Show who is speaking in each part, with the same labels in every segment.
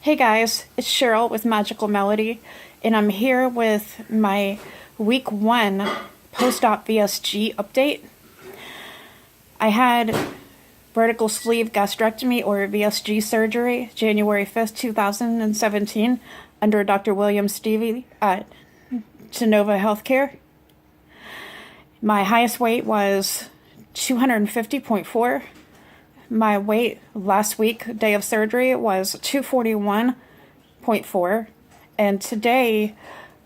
Speaker 1: Hey guys, it's Cheryl with Magical Melody, and I'm here with my week 1 post-op VSG update. I had vertical sleeve gastrectomy or VSG surgery January 5th, 2017 under Dr. William Stevie at Genova Healthcare. My highest weight was 250.4. My weight last week, day of surgery, was 241.4. And today,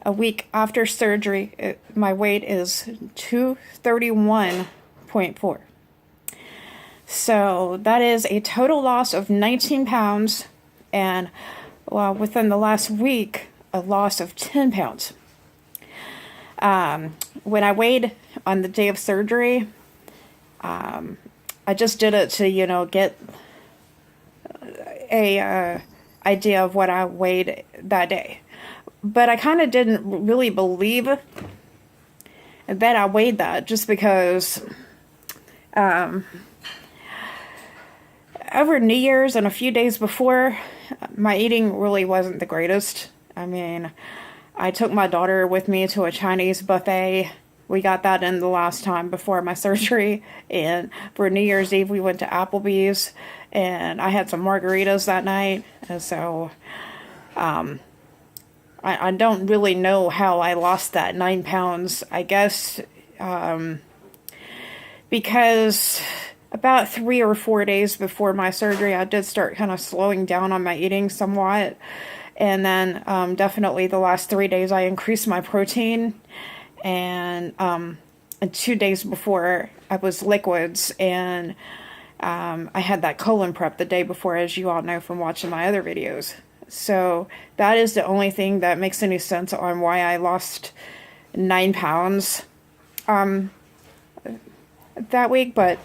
Speaker 1: a week after surgery, my weight is 231.4. So that is a total loss of 19 pounds. And within the last week, a loss of 10 pounds. When I weighed on the day of surgery, I just did it to, get a idea of what I weighed that day. But I kind of didn't really believe that I weighed that just because over New Year's and a few days before, my eating really wasn't the greatest. I mean, I took my daughter with me to a Chinese buffet. We got that in the last time before my surgery, and for New Year's Eve we went to Applebee's, and I had some margaritas that night, and so I don't really know how I lost that 9 pounds. I guess because about 3 or 4 days before my surgery, I did start kind of slowing down on my eating somewhat, and then definitely the last 3 days I increased my protein. And 2 days before, I was liquids, and I had that colon prep the day before, as you all know from watching my other videos. So that is the only thing that makes any sense on why I lost 9 pounds that week. But,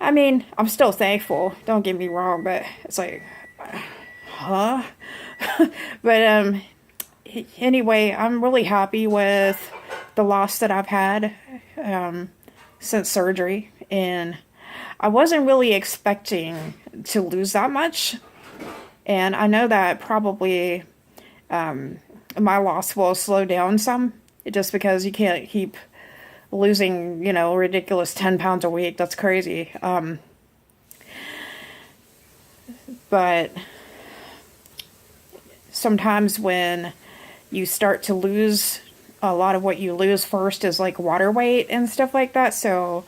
Speaker 1: I mean, I'm still thankful. Don't get me wrong, but it's like, huh? But anyway, I'm really happy with the loss that I've had since surgery, and I wasn't really expecting to lose that much, and I know that probably my loss will slow down some, just because you can't keep losing, ridiculous 10 pounds a week. That's crazy. But sometimes when you start to lose, a lot of what you lose first is like water weight and stuff like that. So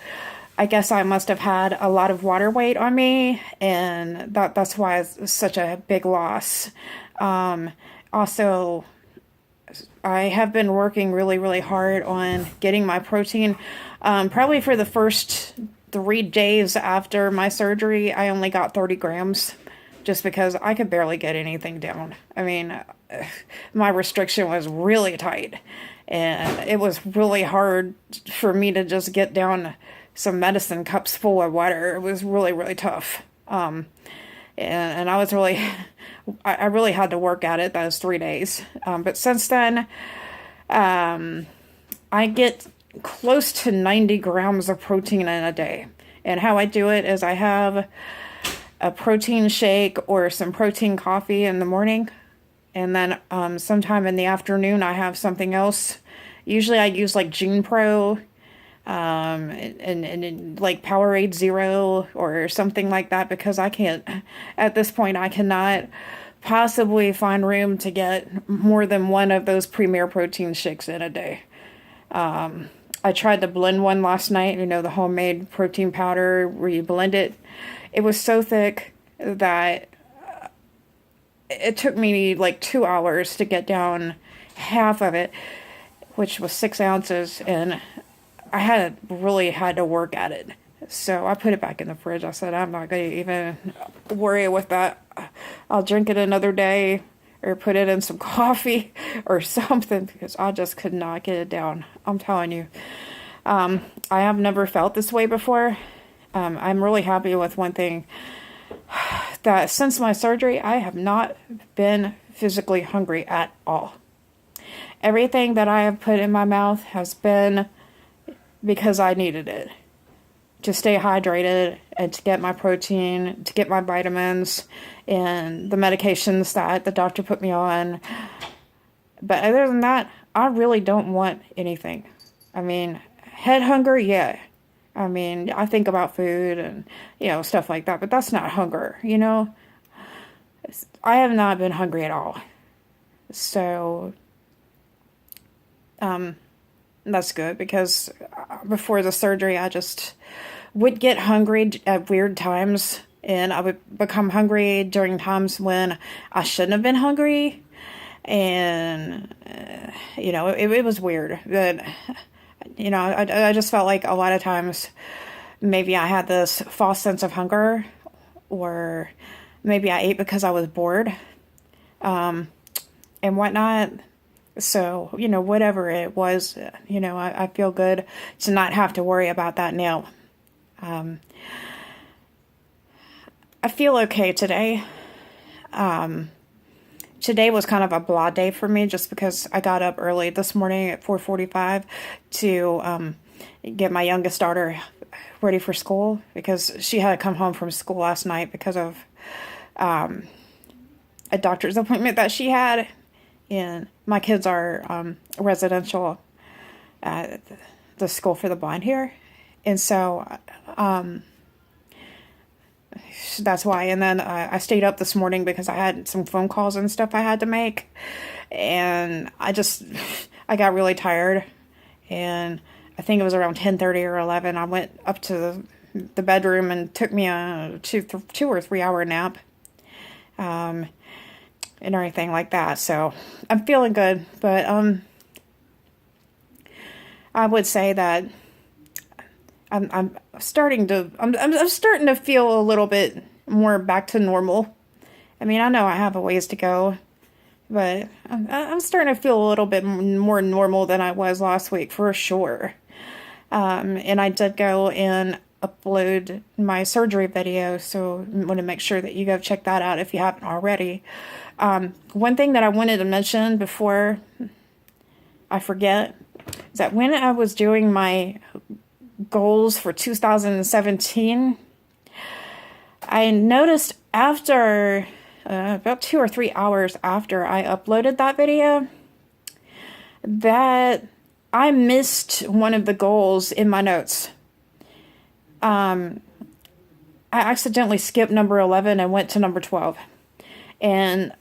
Speaker 1: I guess I must have had a lot of water weight on me, and that's why it's such a big loss. Also, I have been working really, really hard on getting my protein. Probably for the first 3 days after my surgery, I only got 30 grams. Just because I could barely get anything down. I mean, my restriction was really tight, and it was really hard for me to just get down some medicine cups full of water. It was really, really tough. And I was really, I really had to work at it those 3 days. But since then, I get close to 90 grams of protein in a day. And how I do it is I have a protein shake or some protein coffee in the morning, and then sometime in the afternoon I have something else. Usually I use like Gene Pro and like Powerade Zero or something like that, because I can't, at this point I cannot possibly find room to get more than one of those Premier protein shakes in a day. I tried to blend one last night, the homemade protein powder where you blend it. It was so thick that it took me like 2 hours to get down half of it, which was 6 ounces, and I really had to work at it. So I put it back in the fridge. I said, I'm not going to even worry with that. I'll drink it another day, or put it in some coffee or something, because I just could not get it down. I'm telling you. I have never felt this way before. I'm really happy with one thing, that since my surgery, I have not been physically hungry at all. Everything that I have put in my mouth has been because I needed it. to stay hydrated and to get my protein, to get my vitamins and the medications that the doctor put me on. But other than that, I really don't want anything. I mean, head hunger, yeah. I mean, I think about food and, stuff like that, but that's not hunger, I have not been hungry at all. So, that's good, because before the surgery, I just would get hungry at weird times, and I would become hungry during times when I shouldn't have been hungry, and, it was weird, but, I just felt like a lot of times maybe I had this false sense of hunger, or maybe I ate because I was bored, and whatnot. So, whatever it was, I feel good to not have to worry about that now. I feel okay today. Today was kind of a blah day for me, just because I got up early this morning at 4:45 to get my youngest daughter ready for school, because she had to come home from school last night because of a doctor's appointment that she had. And my kids are residential at the school for the blind here. And so that's why. And then I stayed up this morning because I had some phone calls and stuff I had to make. And I got really tired. And I think it was around 10:30 or 11. I went up to the bedroom and took me a 2 or 3 hour nap. And everything like that. So I'm feeling good, but I would say that I'm starting to feel a little bit more back to normal. I mean, I know I have a ways to go, but I'm starting to feel a little bit more normal than I was last week, for sure. And I did go and upload my surgery video, so I want to make sure that you go check that out if you haven't already. One thing that I wanted to mention before I forget is that when I was doing my goals for 2017, I noticed after about 2 or 3 hours after I uploaded that video that I missed one of the goals in my notes. I accidentally skipped number 11 and went to number 12. And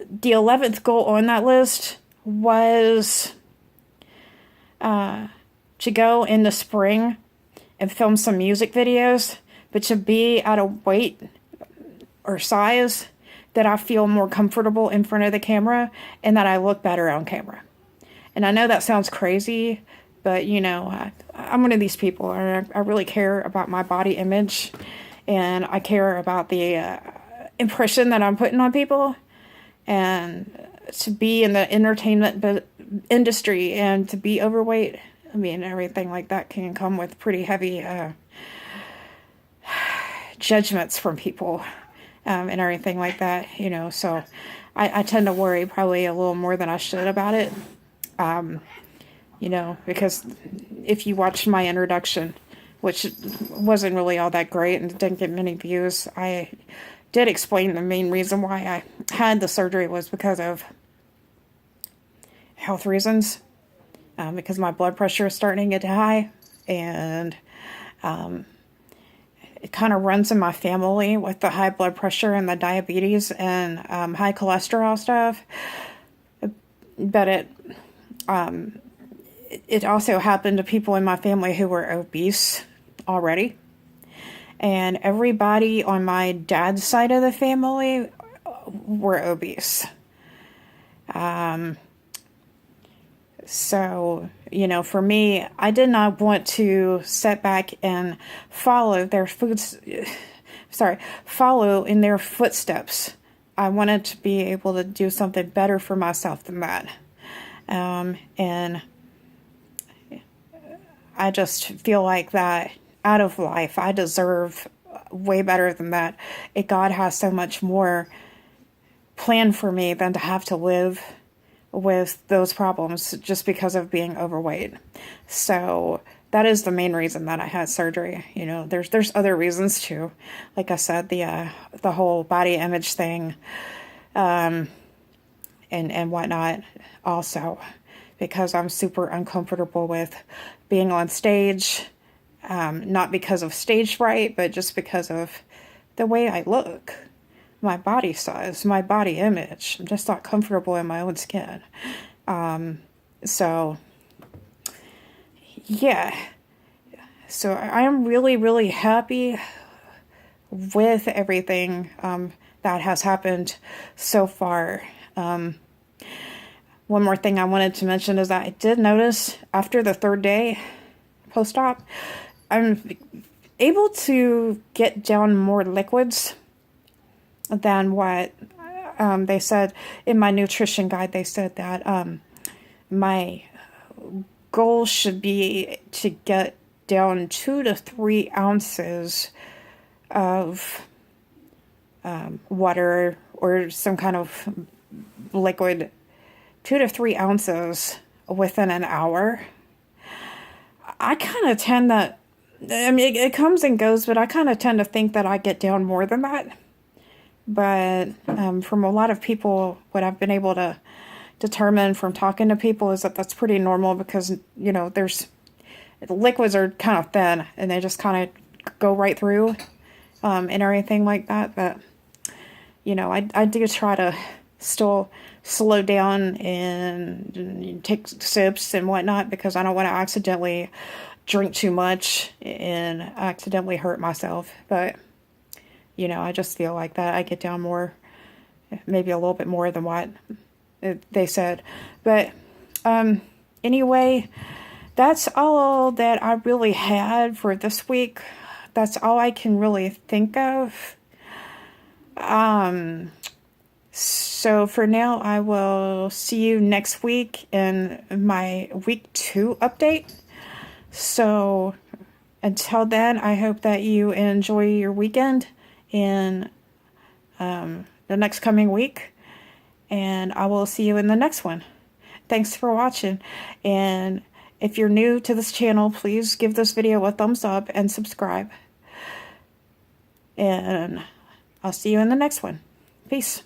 Speaker 1: the 11th goal on that list was to go in the spring and film some music videos, but to be at a weight or size that I feel more comfortable in front of the camera and that I look better on camera. And I know that sounds crazy, but I'm one of these people. I really care about my body image, and I care about the impression that I'm putting on people. And to be in the entertainment industry and to be overweight, I mean, everything like that can come with pretty heavy judgments from people, and everything like that, so I tend to worry probably a little more than I should about it, because if you watched my introduction, which wasn't really all that great and didn't get many views, I did explain the main reason why I had the surgery was because of health reasons, because my blood pressure is starting to get high, and it kind of runs in my family with the high blood pressure and the diabetes and high cholesterol stuff. But it also happened to people in my family who were obese already. And everybody on my dad's side of the family were obese. So, for me, I did not want to sit back and follow in their footsteps. I wanted to be able to do something better for myself than that. And I just feel like that out of life, I deserve way better than that. God has so much more planned for me than to have to live with those problems just because of being overweight. So that is the main reason that I had surgery. You know, there's other reasons too. Like I said, the whole body image thing, and whatnot also, because I'm super uncomfortable with being on stage, not because of stage fright, but just because of the way I look, my body size, my body image. I'm just not comfortable in my own skin. So yeah, so I am really, really happy with everything that has happened so far. One more thing I wanted to mention is that I did notice after the third day post-op, I'm able to get down more liquids than what they said in my nutrition guide. They said that my goal should be to get down 2 to 3 ounces of water or some kind of liquid, 2 to 3 ounces within an hour. I kind of tend to, I mean, it comes and goes, but I kind of tend to think that I get down more than that. But from a lot of people, what I've been able to determine from talking to people is that that's pretty normal, because, you know, the liquids are kind of thin and they just kind of go right through and everything like that. But, you know, I do try to still slow down and take sips and whatnot, because I don't want to accidentally drink too much and accidentally hurt myself. But, you know, I just feel like that I get down more, maybe a little bit more than what they said. But anyway, that's all that I really had for this week. That's all I can really think of. So for now, I will see you next week in my week 2 update. So until then, I hope that you enjoy your weekend and the next coming week. And I will see you in the next one. Thanks for watching. And if you're new to this channel, please give this video a thumbs up and subscribe. And I'll see you in the next one. Peace.